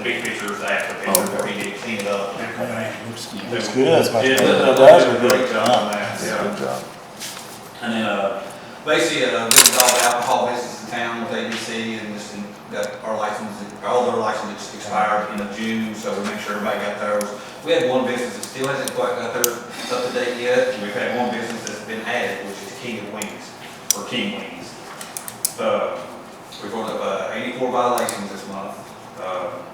big picture is the after picture where he did clean it up. Looks good. Did It does a great good job on that, Good yeah. job. And then, basically, getting all the alcohol business in town with ABC and just got our license, all their licenses expired in June, so we make sure everybody got theirs. We had one business that still hasn't quite got theirs up to date yet. We've had one business that's been added, which is King of Wings, or King Wings. We've got 84 violations this month.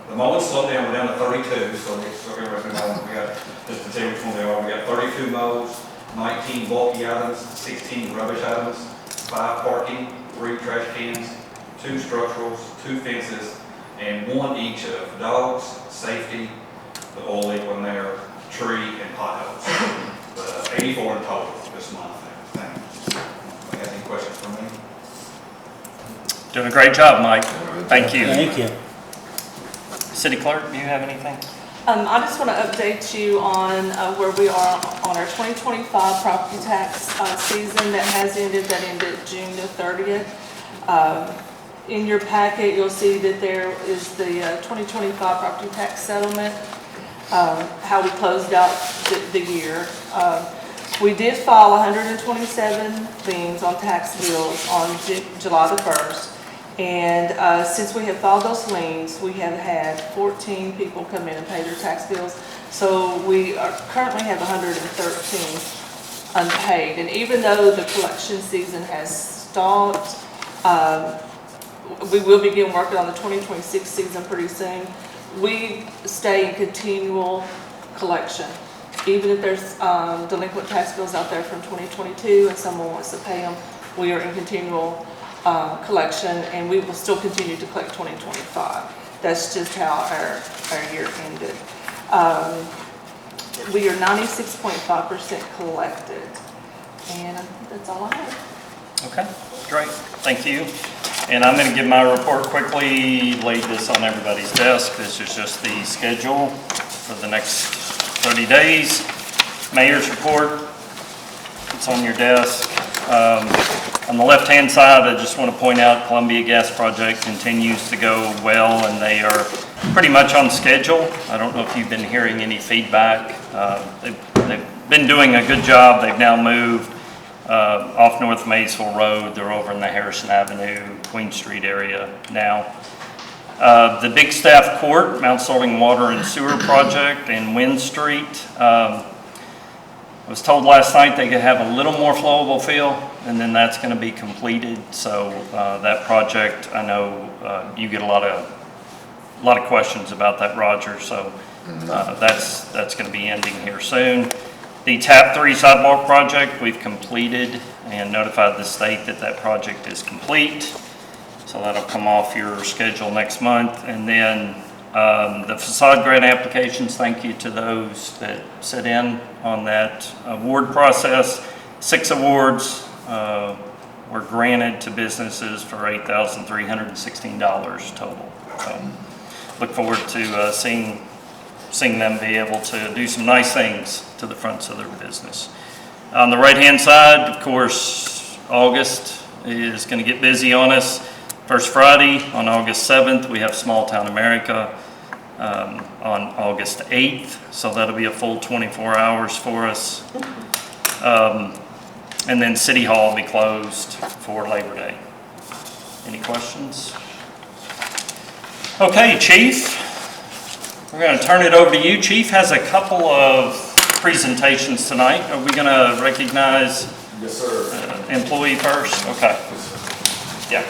The mowing slowed down, we're down to 32, so everybody's know we got, just to tell you which one they are, we got 32 mows, 19 bulky items, 16 rubbish items, 5 parking, 3 trash cans, 2 structurals, 2 fences, and 1 each of dogs, safety, the oil leak when there, tree, and potholes. 84 in total this month. Got any questions for me? Doing a great job, Mike. Thank you. Thank you. City Clerk, do you have anything? I just want to update you on where we are on our 2025 property tax season that has ended, that ended June the 30th. In your packet, you'll see that there is the 2025 property tax settlement, how we closed out the year. We did file 127 liens on tax bills on July the 1st. And since we have filed those liens, we have had 14 people come in and pay their tax bills. So we currently have 113 unpaid. And even though the collection season has stalled, we will begin working on the 2026 season pretty soon. We stay in continual collection. Even if there's delinquent tax bills out there from 2022 and someone wants to pay them, we are in continual collection, and we will still continue to collect 2025. That's just how our year ended. We are 96.5% collected, and I think that's all I have. Okay, great. Thank you. And I'm going to give my report quickly, laid this on everybody's desk. This is just the schedule for the next 30 days. Mayor's report, it's on your desk. On the left-hand side, I just want to point out Columbia Gas Project continues to go well, and they are pretty much on schedule. I don't know if you've been hearing any feedback. They've been doing a good job. They've now moved off North Maysville Road. They're over in the Harrison Avenue, Queen Street area now. The Big Staff Court, Mount Sterling Water and Sewer Project in Wynn Street. I was told last night they could have a little more flowable fill, and then that's going to be completed. So that project, I know you get a lot of questions about that, Roger. So that's going to be ending here soon. The TAP 3 sidewalk project we've completed and notified the state that that project is complete. So that'll come off your schedule next month. And then the facade grant applications, thank you to those that sit in on that award process. 6 awards were granted to businesses for $8,316 total. So look forward to seeing them be able to do some nice things to the fronts of their business. On the right-hand side, of course, August is going to get busy on us. First Friday on August 7th, we have Small Town America on August 8th, so that'll be a full 24 hours for us. And then City Hall will be closed for Labor Day. Any questions? Okay, Chief, we're going to turn it over to you. Chief has a couple of presentations tonight. Are we going to recognize Yes, sir. employee first? Okay. Yeah.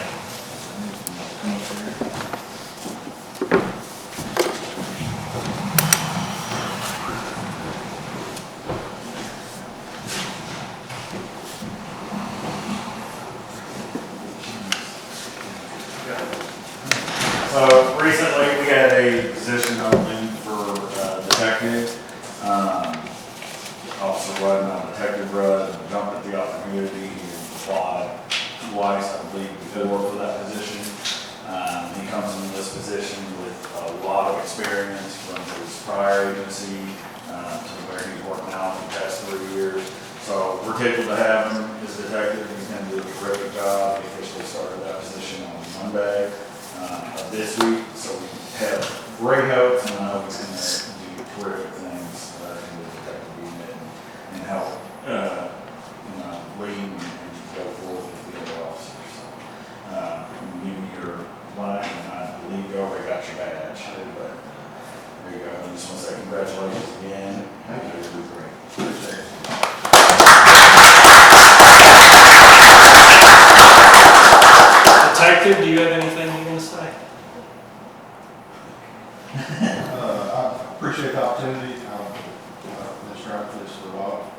Recently we had a position open for detective. Officer Rudd, not Detective Rudd, jumped at the opportunity and applied twice, I believe, before for that position. He comes into this position with a lot of experience from his prior agency to where he's worked now for the past 3 years. So we're tickled to have him as detective. He's going to do a great job. He officially started that position on Monday of this week. So we have great help, and I know he's going to do terrific things in the detective unit and help, lead and go forward with the other officers. So, I'm giving you your line, and I believe you already got your badge, but there you go. I just want to say congratulations again. Thank you. You're great. Appreciate it. Detective, do you have anything you want to say? I appreciate the opportunity. I've been striving for this for a while.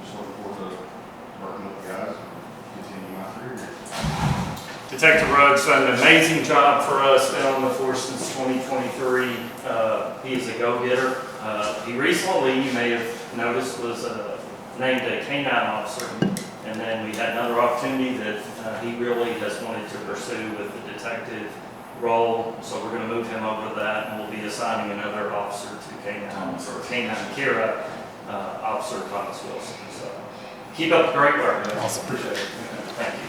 Just looking forward to working with the guys and continuing my career here. Detective Rhodes done an amazing job for us, been on the force since 2023. He is a go-getter. He recently, you may have noticed, was named a K-9 officer. And then we had another opportunity that he really has wanted to pursue with the detective role. So we're going to move him over to that, and we'll be assigning another officer to K-9, or K-9 Kira, Officer Thomas Wilson. So keep up the great work. Awesome. Appreciate it. Thank you.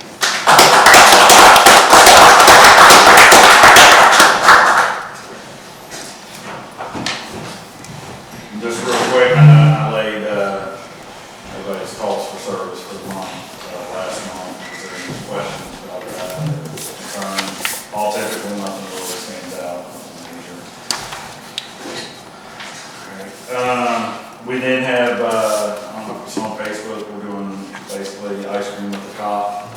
Just real quick, I laid everybody's calls for service for the month, last month. Is there any questions about that, concerns? All typical, nothing really stands out. Okay. We did have, I don't know if it's on Facebook, we're doing basically ice cream with the cop.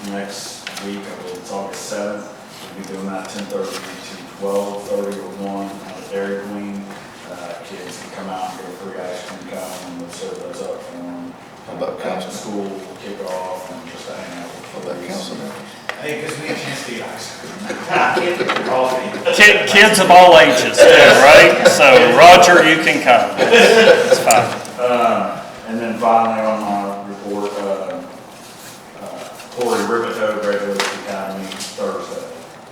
Next week, I believe it's August 7th. We'll be doing that 10:30 to 12:30 or 1 at the Dairy Queen. Kids can come out and get a free ice cream cone, and we'll serve those up for them. How about council? School will kick off and just hang out. How about council members? Hey, gives me a chance to eat ice cream. Can't get the coffee. Kids of all ages, too, right? So Roger, you can come. It's fine. And then finally on my report, Corey Ripito graduated the academy Thursday.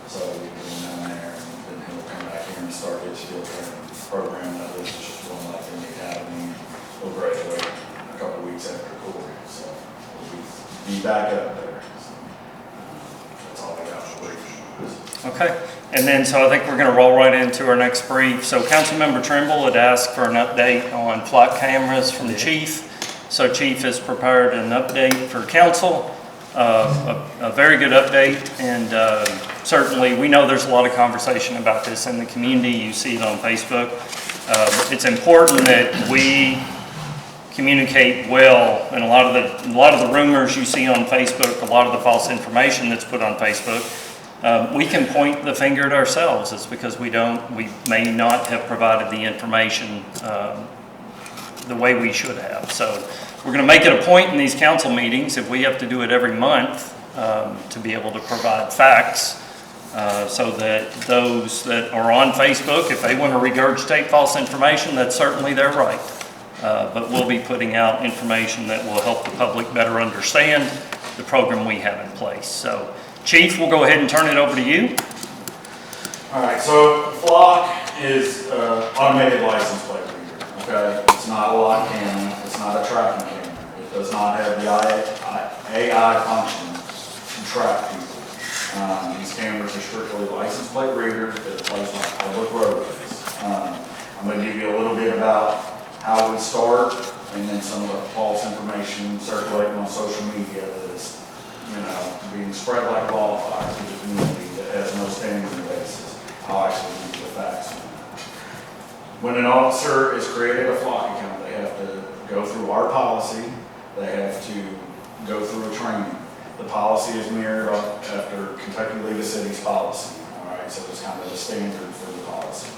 So we've been down there, and then he'll come back here and start his field training program. That was just one like in the academy. He'll graduate a couple weeks after Corey, so we'll be back up there. So, that's all I got for brief. Okay, and then so I think we're going to roll right into our next brief. So Councilmember Trimble had asked for an update on flock cameras from the chief. So Chief has prepared an update for council, a very good update, and certainly we know there's a lot of conversation about this in the community. You see it on Facebook. It's important that we communicate well, and a lot of the rumors you see on Facebook, a lot of the false information that's put on Facebook. We can point the finger at ourselves. It's because we may not have provided the information the way we should have. So we're going to make it a point in these council meetings, if we have to do it every month, to be able to provide facts, so that those that are on Facebook, if they want to regurgitate false information, that's certainly their right. But we'll be putting out information that will help the public better understand the program we have in place. So Chief, we'll go ahead and turn it over to you. All right, so Flock is automated license plate reader, okay? It's not a lock camera, it's not a tracking camera. It does not have the AI function to track people. These cameras are strictly license plate readers that are placed on public roadways. I'm gonna give you a little bit about how we start, and then some of the false information circulating on social media that is, being spread like wildfire through the community that has no standing basis. I'll actually give you the facts on that. When an officer is created a flock account, they have to go through our policy. They have to go through a training. The policy is mirrored after Kentucky League of Cities policy. All right, so it's kind of a standard for the policy.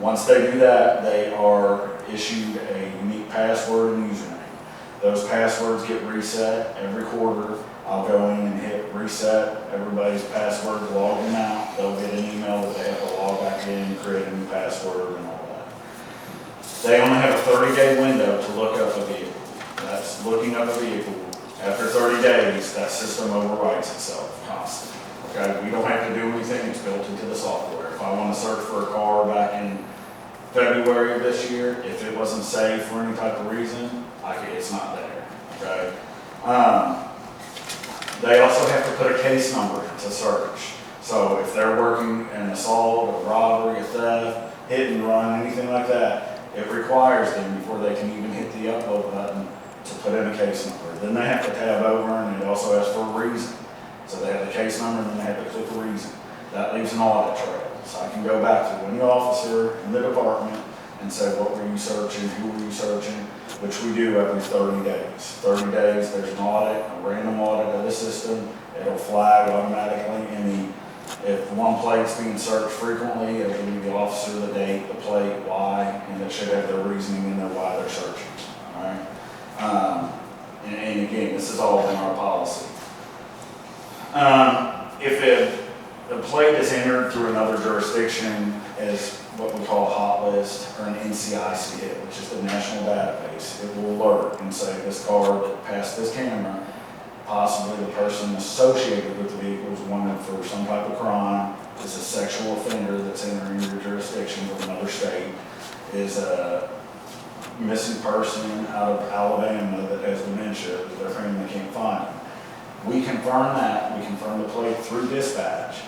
Once they do that, they are issued a unique password and username. Those passwords get reset every quarter. I'll go in and hit reset everybody's password, log them out. They'll get an email that they have to log back in, create a new password and all that. They only have a 30-day window to look up a vehicle. That's looking up a vehicle. After 30 days, that system overwrites itself constantly. Okay, we don't have to do anything, it's built into the software. If I want to search for a car back in February of this year, if it wasn't saved for any type of reason, it's not there, okay? They also have to put a case number to search. So if they're working an assault, a robbery, a hit and run, anything like that, it requires them, before they can even hit the upload button, to put in a case number. Then they have to tab over, and it also asks for a reason. So they have the case number, and then they have to click a reason. That leaves an audit trail. So I can go back to any officer in the department and say, what were you searching, who were you searching, which we do every 30 days. 30 days, there's an audit, a random audit of the system. It'll flag automatically if one plate's being searched frequently, it'll give you the officer, the date, the plate, why, and it should have their reasoning in there why they're searching, all right? And again, this is all in our policy. If a plate is entered through another jurisdiction as what we call a hot list or an NCIC hit, which is the national database, it will alert and say this car that passed this camera, possibly the person associated with the vehicle is wanted for some type of crime, is a sexual offender that's entering your jurisdiction from another state, is a missing person out of Alabama that has dementia, that their family can't find them. We confirm that, we confirm the plate through dispatch.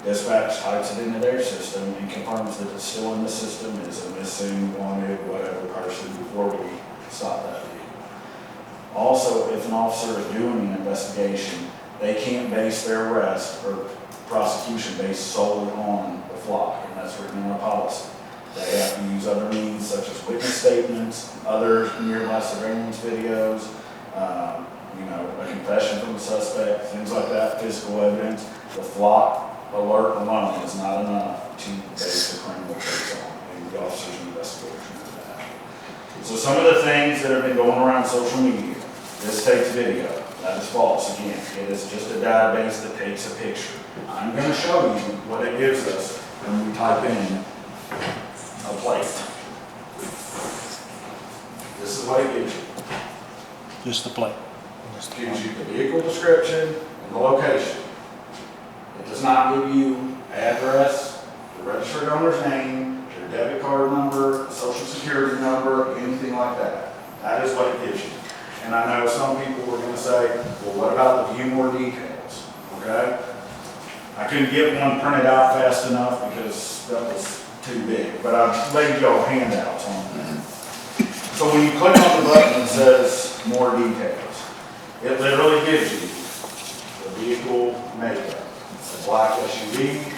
Dispatch types it into their system and confirms that it's still in the system, is a missing, wanted, whatever person before we stop that vehicle. Also, if an officer is doing an investigation, they can't base their arrest or prosecution based solely on the flock, and that's written in our policy. They have to use other means such as witness statements, other nearby surveillance videos, a confession from the suspect, things like that, physical evidence. The flock alert alone is not enough to base a criminal case on, and the officer's investigation of that. So some of the things that have been going around social media, this takes video. That is false. Again, it is just a database that takes a picture. I'm going to show you what it gives us when we type in a plate. This is what it gives you. Just the plate. It gives you the vehicle description and the location. It does not give you address, the registered owner's name, your debit card number, social security number, anything like that. That is what it gives you. And I know some people were going to say, well, what about the view more details? Okay? I couldn't get one printed out fast enough because that was too big, but I laid y'all handouts on that. So when you click on the button that says more details, it literally gives you the vehicle makeup, the black SUV,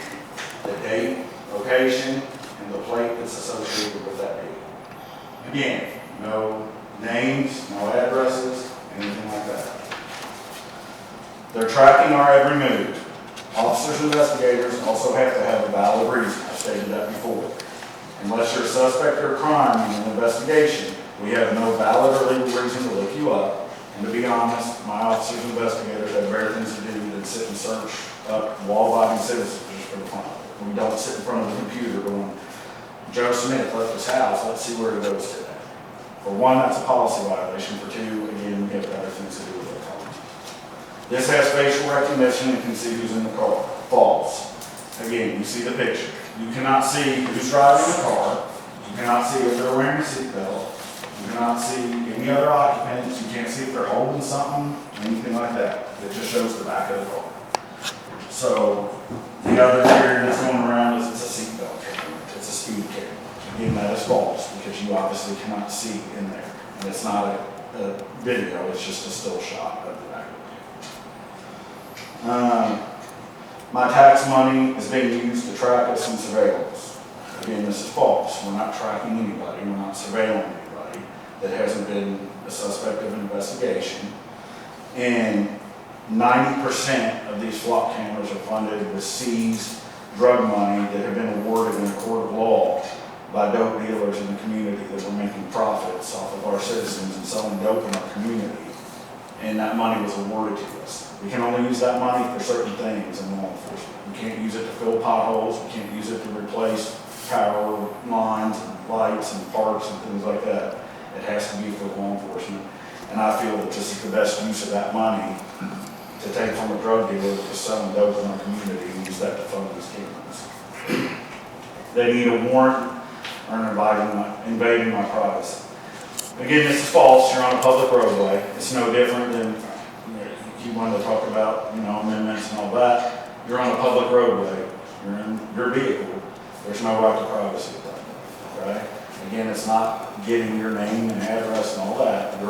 the date, location, and the plate that's associated with that vehicle. Again, no names, no addresses, anything like that. They're tracking our every move. Officers and investigators also have to have a valid reason. I stated that before. Unless you're a suspect or a crime in an investigation, we have no valid or legal reason to look you up. And to be honest, my officers and investigators have better things to do than sit and search up law-abiding citizens just for the fun of it. We don't sit in front of the computer going, Joe Smith left his house, let's see where he goes today. For one, that's a policy violation. For two, again, we have better things to do with our cars. This has facial recognition and can see who's in the car. False. Again, you see the picture. You cannot see who's driving the car. You cannot see if they're wearing a seatbelt. You cannot see any other occupants. You can't see if they're holding something, anything like that. It just shows the back of the car. So the other theory that's going around is it's a seatbelt camera. It's a speed camera. Again, that is false because you obviously cannot see in there. And it's not a video, it's just a still shot of the back of the camera. My tax money is being used to track us and surveil us. Again, this is false. We're not tracking anybody. We're not surveilling anybody that hasn't been a suspect of an investigation. And 90% of these flock cameras are funded with seized drug money that have been awarded in a court of law by dope dealers in the community that were making profits off of our citizens and selling dope in our community. And that money was awarded to us. We can only use that money for certain things in law enforcement. We can't use it to fill potholes. We can't use it to replace power lines and lights and parks and things like that. It has to be for law enforcement. And I feel that this is the best use of that money to take from a drug dealer that is selling dope in our community and use that to fund these cameras. They need a warrant or invading my privacy. Again, this is false. You're on a public roadway. It's no different than if you wanted to talk about, amendments and all that. You're on a public roadway. You're in your vehicle. There's no right to privacy at that point. it's not getting your name and address and all that,